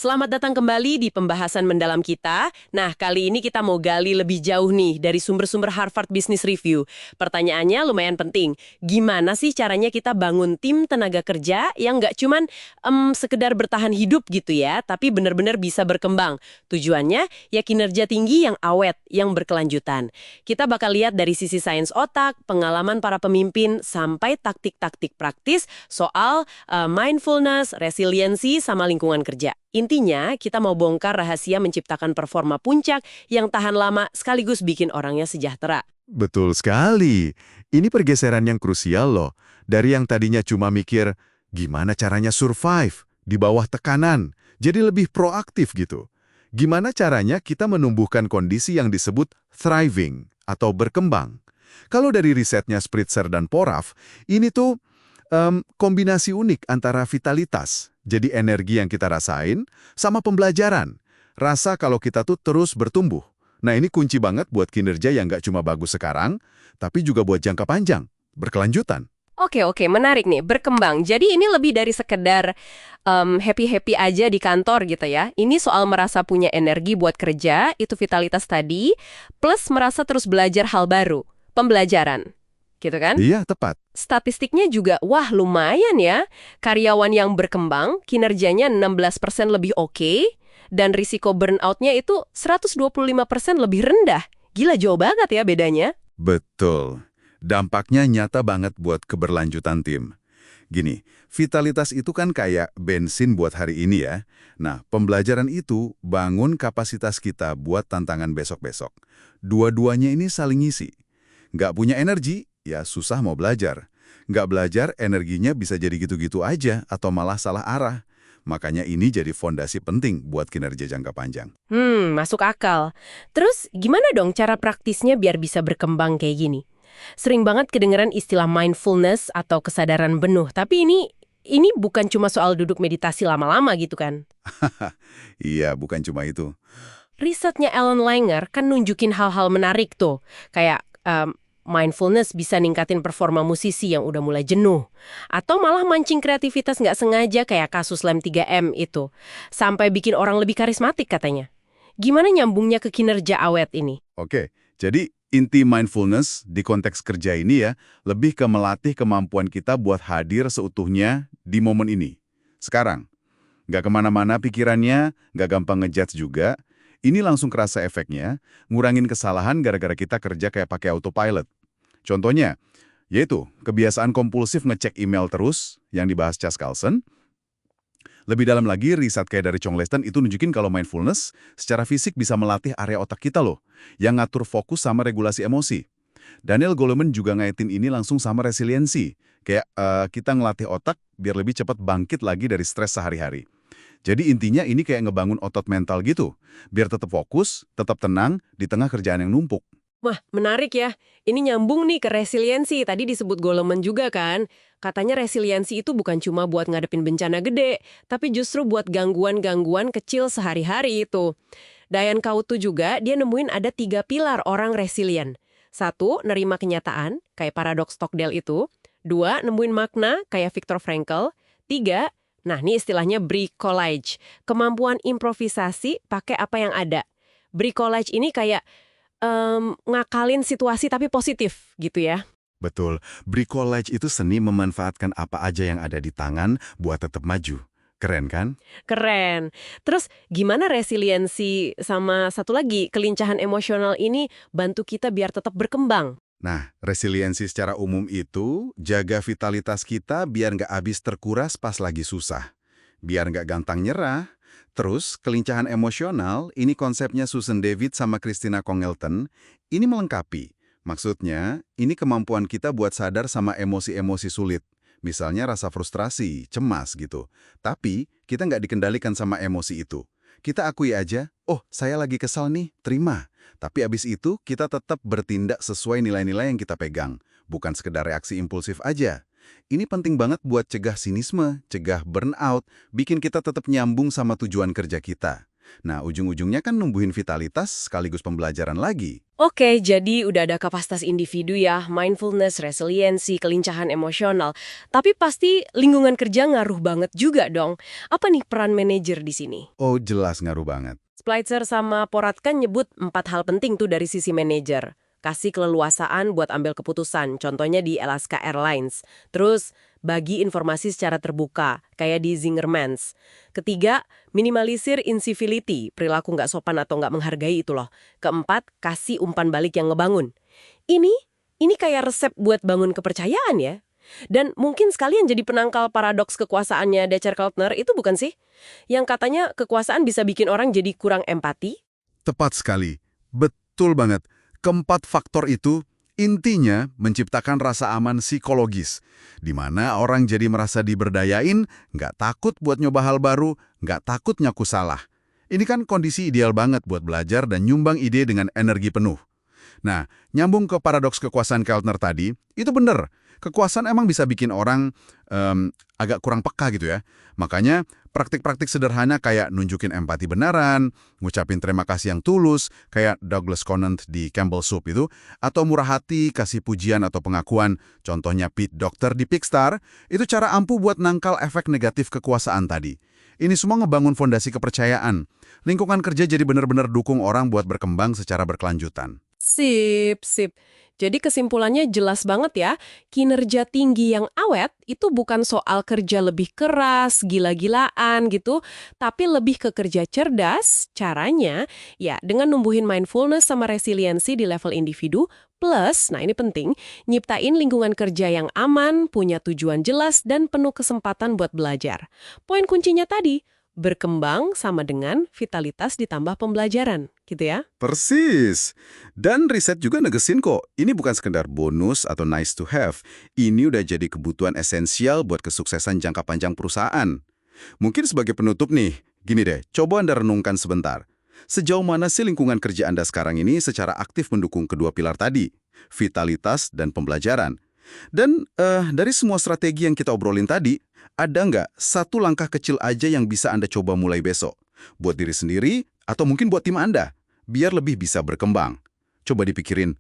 Selamat datang kembali di pembahasan mendalam kita. Nah, kali ini kita mau gali lebih jauh nih dari sumber-sumber Harvard Business Review. Pertanyaannya lumayan penting. Gimana sih caranya kita bangun tim tenaga kerja yang nggak cuman sekedar bertahan hidup gitu ya, tapi benar-benar bisa berkembang. Tujuannya ya kinerja tinggi yang awet, yang berkelanjutan. Kita bakal lihat dari sisi sains otak, pengalaman para pemimpin, sampai taktik-taktik praktis soal mindfulness, resiliensi, sama lingkungan kerja. Intinya, kita mau bongkar rahasia menciptakan performa puncak yang tahan lama sekaligus bikin orangnya sejahtera. Betul sekali. Ini pergeseran yang krusial loh. Dari yang tadinya cuma mikir, gimana caranya survive di bawah tekanan, jadi lebih proaktif gitu. Gimana caranya kita menumbuhkan kondisi yang disebut thriving atau berkembang. Kalau dari risetnya Spritzer dan Poraf, ini tuh kombinasi unik antara vitalitas, jadi energi yang kita rasain, sama pembelajaran. Rasa kalau kita tuh terus bertumbuh. Nah ini kunci banget buat kinerja yang nggak cuma bagus sekarang, tapi juga buat jangka panjang, berkelanjutan. Oke, menarik nih, berkembang. Jadi ini lebih dari sekedar happy-happy aja di kantor gitu ya. Ini soal merasa punya energi buat kerja, itu vitalitas tadi, plus merasa terus belajar hal baru, pembelajaran. Gitu kan? Iya, tepat. Statistiknya juga, wah lumayan ya. Karyawan yang berkembang, kinerjanya 16% lebih oke, dan risiko burnout-nya itu 125% lebih rendah. Gila, jauh banget ya bedanya. Betul. Dampaknya nyata banget buat keberlanjutan tim. Gini, vitalitas itu kan kayak bensin buat hari ini ya. Nah, pembelajaran itu bangun kapasitas kita buat tantangan besok-besok. Dua-duanya ini saling ngisi. Nggak punya energi, ya susah mau belajar. Nggak belajar, energinya bisa jadi gitu-gitu aja atau malah salah arah. Makanya ini jadi fondasi penting buat kinerja jangka panjang. Masuk akal. Terus gimana dong cara praktisnya biar bisa berkembang kayak gini? Sering banget kedengeran istilah mindfulness atau kesadaran penuh, tapi ini bukan cuma soal duduk meditasi lama-lama gitu kan? Iya, bukan cuma itu. Risetnya Alan Langer kan nunjukin hal-hal menarik tuh, kayak mindfulness bisa ningkatin performa musisi yang udah mulai jenuh. Atau malah mancing kreativitas nggak sengaja kayak kasus Lem 3M itu. Sampai bikin orang lebih karismatik katanya. Gimana nyambungnya ke kinerja awet ini? Oke, jadi inti mindfulness di konteks kerja ini ya, lebih ke melatih kemampuan kita buat hadir seutuhnya di momen ini. Sekarang, nggak kemana-mana pikirannya, nggak gampang ngejudge juga. Ini langsung kerasa efeknya, ngurangin kesalahan gara-gara kita kerja kayak pakai autopilot. Contohnya, yaitu kebiasaan kompulsif ngecek email terus yang dibahas Chas Carlson. Lebih dalam lagi, riset kayak dari Chong Leston itu nunjukin kalau mindfulness secara fisik bisa melatih area otak kita loh, yang ngatur fokus sama regulasi emosi. Daniel Goleman juga ngaitin ini langsung sama resiliensi, kayak kita ngelatih otak biar lebih cepat bangkit lagi dari stres sehari-hari. Jadi intinya ini kayak ngebangun otot mental gitu, biar tetap fokus, tetap tenang di tengah kerjaan yang numpuk. Wah, menarik ya. Ini nyambung nih ke resiliensi. Tadi disebut Goleman juga kan. Katanya resiliensi itu bukan cuma buat ngadepin bencana gede, tapi justru buat gangguan-gangguan kecil sehari-hari itu. Diane Kautu juga, dia nemuin ada 3 pilar orang resilient. 1, nerima kenyataan, kayak paradoks Stockdale itu. 2, nemuin makna, kayak Viktor Frankl. 3, nah ini istilahnya bricolage, kemampuan improvisasi pakai apa yang ada. Bricolage ini kayak ngakalin situasi tapi positif gitu ya. Betul, bricolage itu seni memanfaatkan apa aja yang ada di tangan buat tetap maju. Keren kan? Keren. Terus gimana resiliensi sama satu lagi, kelincahan emosional ini bantu kita biar tetap berkembang? Nah, resiliensi secara umum itu jaga vitalitas kita biar nggak habis terkuras pas lagi susah. Biar nggak gampang nyerah. Terus, kelincahan emosional, ini konsepnya Susan David sama Christina Congleton, ini melengkapi. Maksudnya, ini kemampuan kita buat sadar sama emosi-emosi sulit. Misalnya rasa frustrasi, cemas gitu. Tapi, kita nggak dikendalikan sama emosi itu. Kita akui aja, oh saya lagi kesal nih, terima. Tapi abis itu, kita tetap bertindak sesuai nilai-nilai yang kita pegang. Bukan sekedar reaksi impulsif aja. Ini penting banget buat cegah sinisme, cegah burnout, bikin kita tetap nyambung sama tujuan kerja kita. Nah, ujung-ujungnya kan numbuhin vitalitas sekaligus pembelajaran lagi. Oke, jadi udah ada kapasitas individu ya, mindfulness, resiliensi, kelincahan emosional. Tapi pasti lingkungan kerja ngaruh banget juga dong. Apa nih peran manajer di sini? Oh, jelas ngaruh banget. Splicer sama Porat kan nyebut 4 hal penting tuh dari sisi manajer. Kasih keleluasaan buat ambil keputusan, contohnya di Alaska Airlines. Terus, bagi informasi secara terbuka, kayak di Zingermans. Ketiga, minimalisir incivility, perilaku nggak sopan atau nggak menghargai itu loh. Keempat, kasih umpan balik yang ngebangun. Ini, ini kayak resep buat bangun kepercayaan ya. Dan mungkin sekalian jadi penangkal paradoks kekuasaannya Dacher Keltner itu bukan sih? Yang katanya kekuasaan bisa bikin orang jadi kurang empati. Tepat sekali. Betul banget. Keempat faktor itu intinya menciptakan rasa aman psikologis, di mana orang jadi merasa diberdayain, nggak takut buat nyoba hal baru, nggak takut nyaku salah. Ini kan kondisi ideal banget buat belajar dan nyumbang ide dengan energi penuh. Nah, nyambung ke paradoks kekuasaan Keltner tadi, itu bener. Kekuasaan emang bisa bikin orang agak kurang peka gitu ya. Makanya praktik-praktik sederhana kayak nunjukin empati benaran, ngucapin terima kasih yang tulus, kayak Douglas Conant di Campbell Soup itu, atau murah hati, kasih pujian atau pengakuan, contohnya Pete Docter di Pixar, itu cara ampuh buat nangkal efek negatif kekuasaan tadi. Ini semua ngebangun fondasi kepercayaan. Lingkungan kerja jadi benar-benar dukung orang buat berkembang secara berkelanjutan. Sip, sip. Jadi kesimpulannya jelas banget ya, kinerja tinggi yang awet itu bukan soal kerja lebih keras, gila-gilaan gitu, tapi lebih ke kerja cerdas, caranya ya dengan numbuhin mindfulness sama resiliensi di level individu, plus, nah ini penting, nyiptain lingkungan kerja yang aman, punya tujuan jelas, dan penuh kesempatan buat belajar. Poin kuncinya tadi, berkembang sama dengan vitalitas ditambah pembelajaran, gitu ya. Persis. Dan riset juga negesin kok, ini bukan sekedar bonus atau nice to have. Ini udah jadi kebutuhan esensial buat kesuksesan jangka panjang perusahaan. Mungkin sebagai penutup nih, gini deh, coba Anda renungkan sebentar. Sejauh mana sih lingkungan kerja Anda sekarang ini secara aktif mendukung kedua pilar tadi? Vitalitas dan pembelajaran. Dan dari semua strategi yang kita obrolin tadi, ada nggak satu langkah kecil aja yang bisa Anda coba mulai besok? Buat diri sendiri, atau mungkin buat tim Anda, biar lebih bisa berkembang. Coba dipikirin,